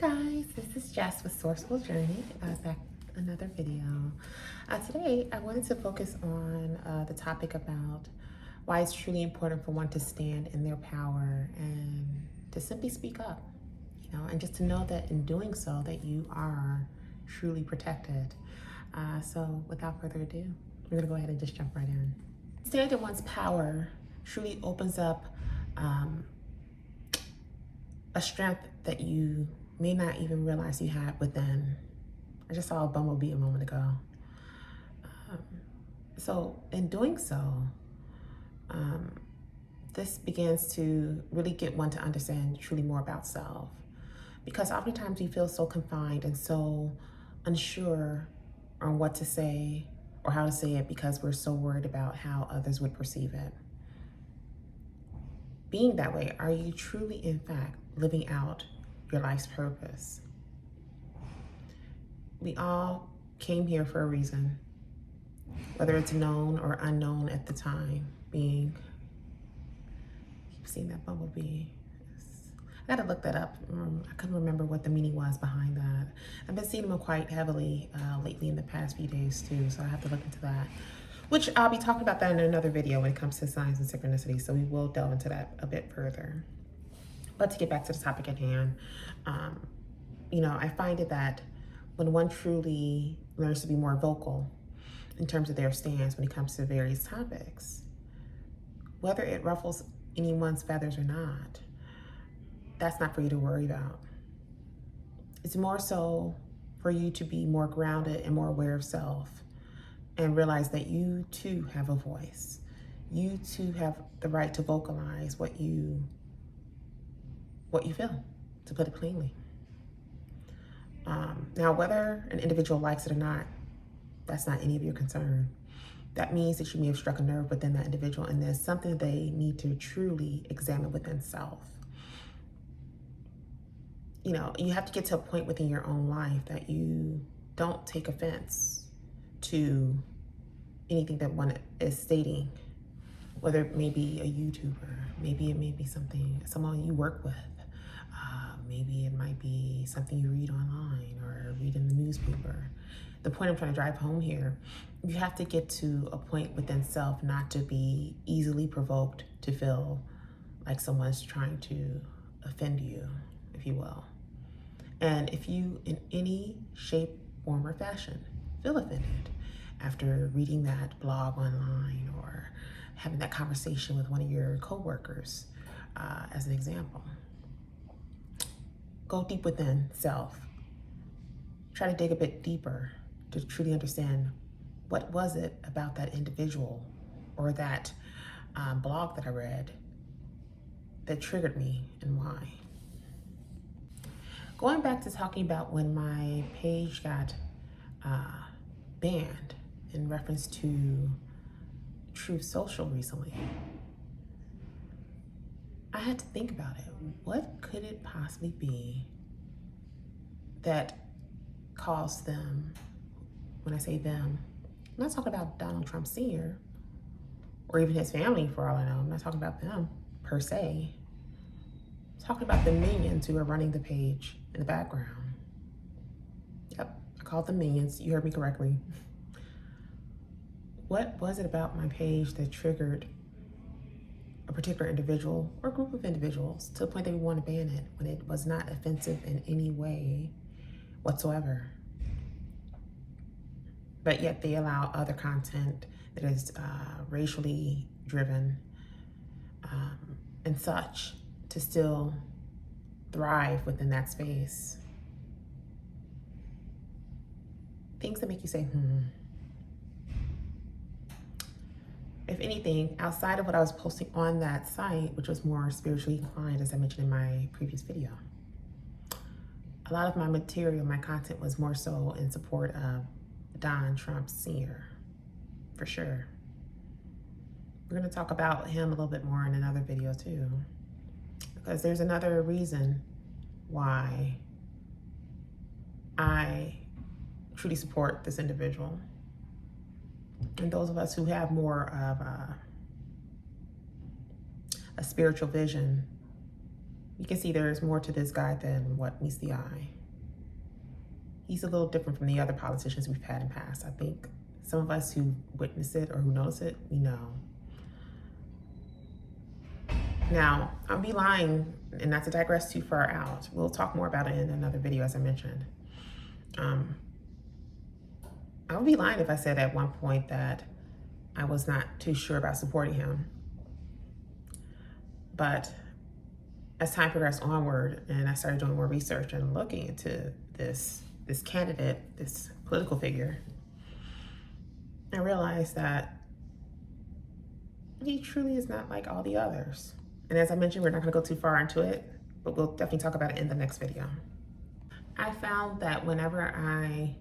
guys, this is Jess with Sourceful Journey, back another video. Today I wanted to focus on the topic about why it's truly important for one to stand in their power and to simply speak up, and just to know that in doing so that you are truly protected. So without further ado, we're gonna go ahead and just jump right in. Standing in one's power truly opens up a strength that you may not even realize you had within. I just saw a bumblebee a moment ago. So in doing so, this begins to really get one to understand truly more about self. Because oftentimes we feel so confined and so unsure on what to say or how to say it because we're so worried about how others would perceive it. Being that way, are you truly, in fact, living out your life's purpose? We all came here for a reason, whether it's known or unknown at the time being. Keep seeing that bumblebee. I gotta look that up. I couldn't remember what the meaning was behind that. I've been seeing them quite heavily lately in the past few days too, so I have to look into that. Which I'll be talking about that in another video when it comes to signs and synchronicities, so we will delve into that a bit further. But to get back to the topic at hand, I find it that when one truly learns to be more vocal in terms of their stance when it comes to various topics, whether it ruffles anyone's feathers or not, that's not for you to worry about. It's more so for you to be more grounded and more aware of self and realize that you too have a voice. You too have the right to vocalize what you feel, to put it plainly. Now, whether an individual likes it or not, that's not any of your concern. That means that you may have struck a nerve within that individual and there's something they need to truly examine within self. You have to get to a point within your own life that you don't take offense to anything that one is stating, whether it may be a YouTuber, maybe it may be someone you work with, maybe it might be something you read online or read in the newspaper. The point I'm trying to drive home here, you have to get to a point within self not to be easily provoked to feel like someone's trying to offend you, if you will. And if you, in any shape, form, or fashion, feel offended after reading that blog online or having that conversation with one of your coworkers, as an example, go deep within self. Try to dig a bit deeper to truly understand what was it about that individual or that blog that I read that triggered me and why. Going back to talking about when my page got banned in reference to Truth Social recently, I had to think about it. What could it possibly be that caused them, when I say them, I'm not talking about Donald Trump Sr. or even his family for all I know. I'm not talking about them per se. I'm talking about the minions who are running the page in the background. Yep, I called them minions. You heard me correctly. What was it about my page that triggered a particular individual or group of individuals to the point that we want to ban it when it was not offensive in any way whatsoever? But yet they allow other content that is racially driven and such to still thrive within that space. Things that make you say, If anything, outside of what I was posting on that site, which was more spiritually inclined, as I mentioned in my previous video, a lot of my material, my content was more so in support of Donald Trump Sr., for sure. We're going to talk about him a little bit more in another video too, because there's another reason why I truly support this individual. And those of us who have more of a spiritual vision You can see there's more to this guy than what meets the eye. He's a little different from the other politicians we've had in the past. I think some of us who witness it or who notice it, we know. Now, I'll be lying, and not to digress too far out. We'll talk more about it in another video, as I mentioned. I would be lying if I said at one point that I was not too sure about supporting him. But as time progressed onward and I started doing more research and looking into this candidate, this political figure, I realized that he truly is not like all the others. And as I mentioned, we're not gonna go too far into it, but we'll definitely talk about it in the next video. I found that whenever I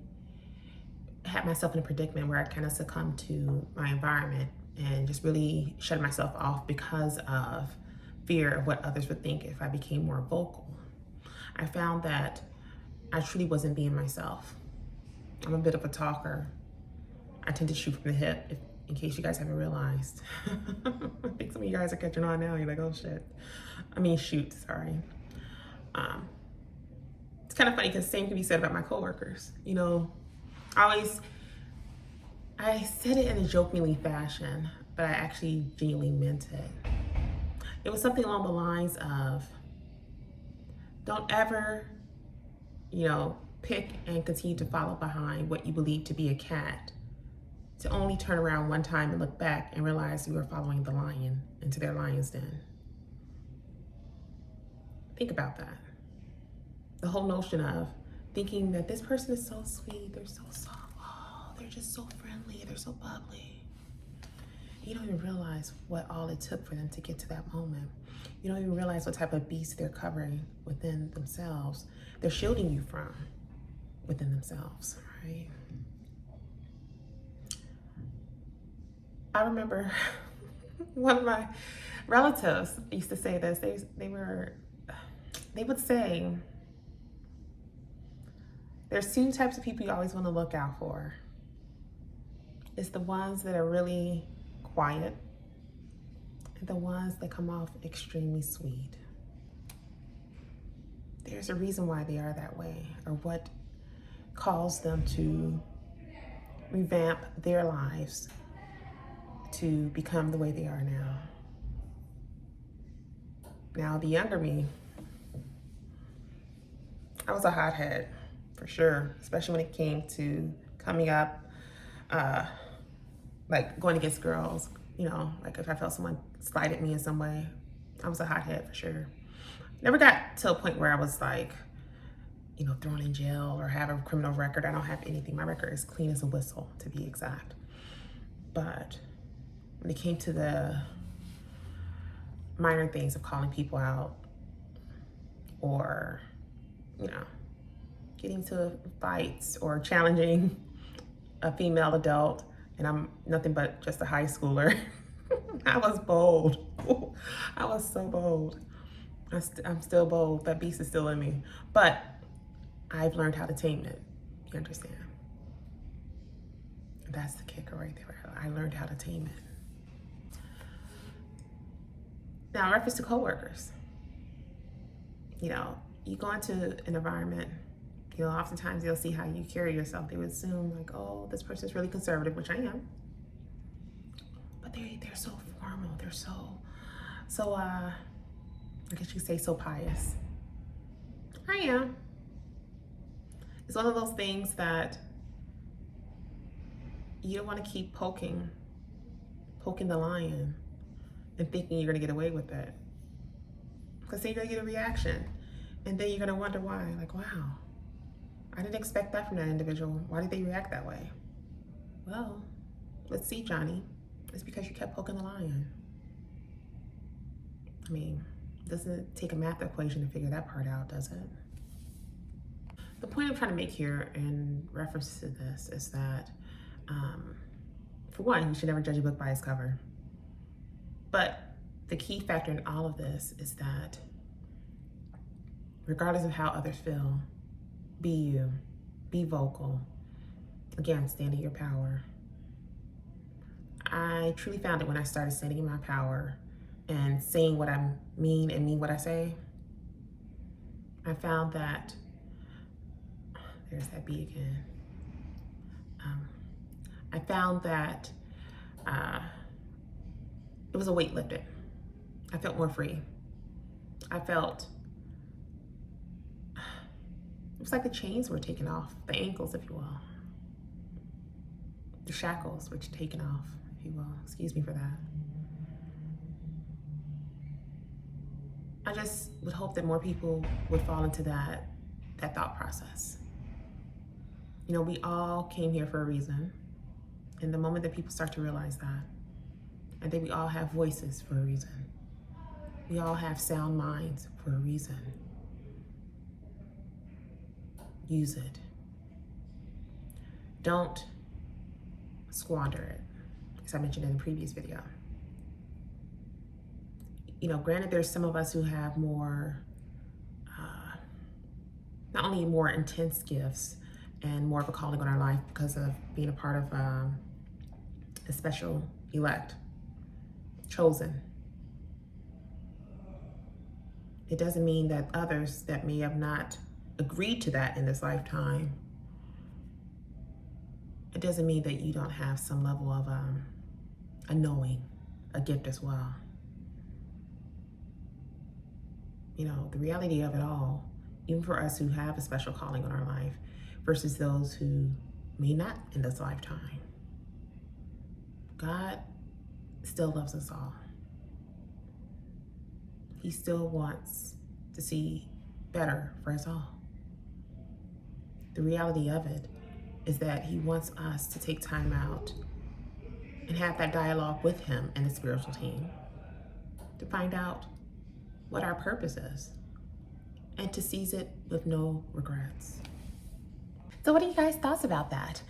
had myself in a predicament where I kind of succumbed to my environment and just really shut myself off because of fear of what others would think if I became more vocal, I found that I truly wasn't being myself. I'm a bit of a talker. I tend to shoot from the hip, in case you guys haven't realized. I think some of you guys are catching on now. You're like, oh shit. I mean, shoot, sorry. It's kind of funny because the same can be said about my coworkers. You know, I said it in a jokingly fashion, but I actually genuinely meant it. It was something along the lines of, don't ever, you know, pick and continue to follow behind what you believe to be a cat, to only turn around one time and look back and realize you were following the lion into their lion's den. Think about that. The whole notion of thinking that this person is so sweet, they're so soft, oh, they're just so friendly, they're so bubbly. You don't even realize what all it took for them to get to that moment. You don't even realize what type of beast they're covering within themselves. They're shielding you from within themselves, right? I remember one of my relatives used to say this. They would say, there's two types of people you always want to look out for. It's the ones that are really quiet and the ones that come off extremely sweet. There's a reason why they are that way, or what caused them to revamp their lives to become the way they are now. Now, the younger me, I was a hothead for sure, especially when it came to coming up, like going against girls, you know, like if I felt someone slighted me in some way, I was a hothead for sure. Never got to a point where I was like, you know, thrown in jail or have a criminal record. I don't have anything. My record is clean as a whistle, to be exact. But when it came to the minor things of calling people out or, you know, getting to fights or challenging a female adult, and I'm nothing but just a high schooler, I was bold. I was so bold. I'm still bold. That beast is still in me. But I've learned how to tame it. You understand? That's the kicker right there. I learned how to tame it. Now, in reference to coworkers, you know, you go into an environment, you know, oftentimes they'll see how you carry yourself. They would assume like, oh, this person's really conservative, which I am. But they're so formal. They're so I guess you could say so pious. I am. It's one of those things that you don't want to keep poking the lion and thinking you're going to get away with it. Because then you're going to get a reaction. And then you're going to wonder why. Like, wow, I didn't expect that from that individual. Why did they react that way? Well, let's see, Johnny. It's because you kept poking the lion. I mean, doesn't take a math equation to figure that part out, does it? The point I'm trying to make here in reference to this is that, for one, you should never judge a book by its cover. But the key factor in all of this is that regardless of how others feel, be you, be vocal. Again, stand in your power. I truly found it when I started standing in my power and saying what I mean and mean what I say. I found that, there's that bee again. I found that it was a weight lifted. I felt more free. I felt, it was like the chains were taken off, the ankles, if you will. The shackles were taken off, if you will. Excuse me for that. I just would hope that more people would fall into that thought process. You know, we all came here for a reason. And the moment that people start to realize that, and that we all have voices for a reason. We all have sound minds for a reason. Use it. Don't squander it, as I mentioned in the previous video. You know, granted, there's some of us who have more, not only more intense gifts and more of a calling on our life because of being a part of a special elect, chosen. It doesn't mean that others that may have not agreed to that in this lifetime, it doesn't mean that you don't have some level of a knowing, a gift as well. You know, the reality of it all, even for us who have a special calling on our life versus those who may not in this lifetime, God still loves us all. He still wants to see better for us all. The reality of it is that he wants us to take time out and have that dialogue with him and the spiritual team to find out what our purpose is and to seize it with no regrets. So what are you guys' thoughts about that?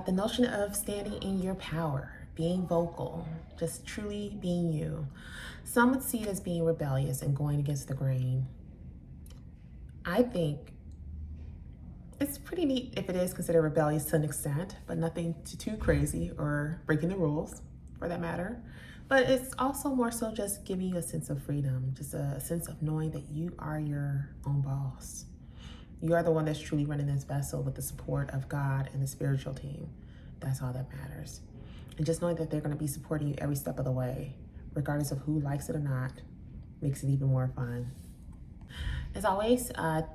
The notion of standing in your power, being vocal, just truly being you. Some would see it as being rebellious and going against the grain. I think it's pretty neat if it is considered rebellious to an extent, but nothing too crazy or breaking the rules for that matter. But it's also more so just giving you a sense of freedom, just a sense of knowing that you are your own boss. You are the one that's truly running this vessel with the support of God and the spiritual team. That's all that matters. And just knowing that they're going to be supporting you every step of the way, regardless of who likes it or not, makes it even more fun. As always,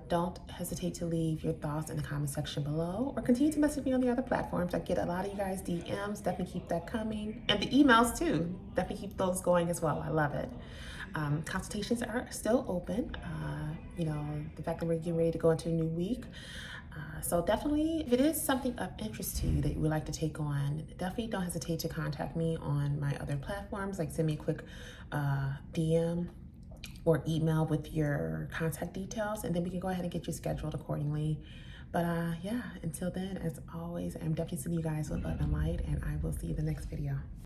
don't hesitate to leave your thoughts in the comment section below or continue to message me on the other platforms. I get a lot of you guys DMs. Definitely keep that coming. And the emails too. Definitely keep those going as well. I love it. Consultations are still open. You know, the fact that we're getting ready to go into a new week. So definitely, if it is something of interest to you that you would like to take on, definitely don't hesitate to contact me on my other platforms. Like send me a quick DM or email with your contact details, and then we can go ahead and get you scheduled accordingly. But yeah, until then, as always, I'm definitely seeing you guys with love and light, and I will see you in the next video.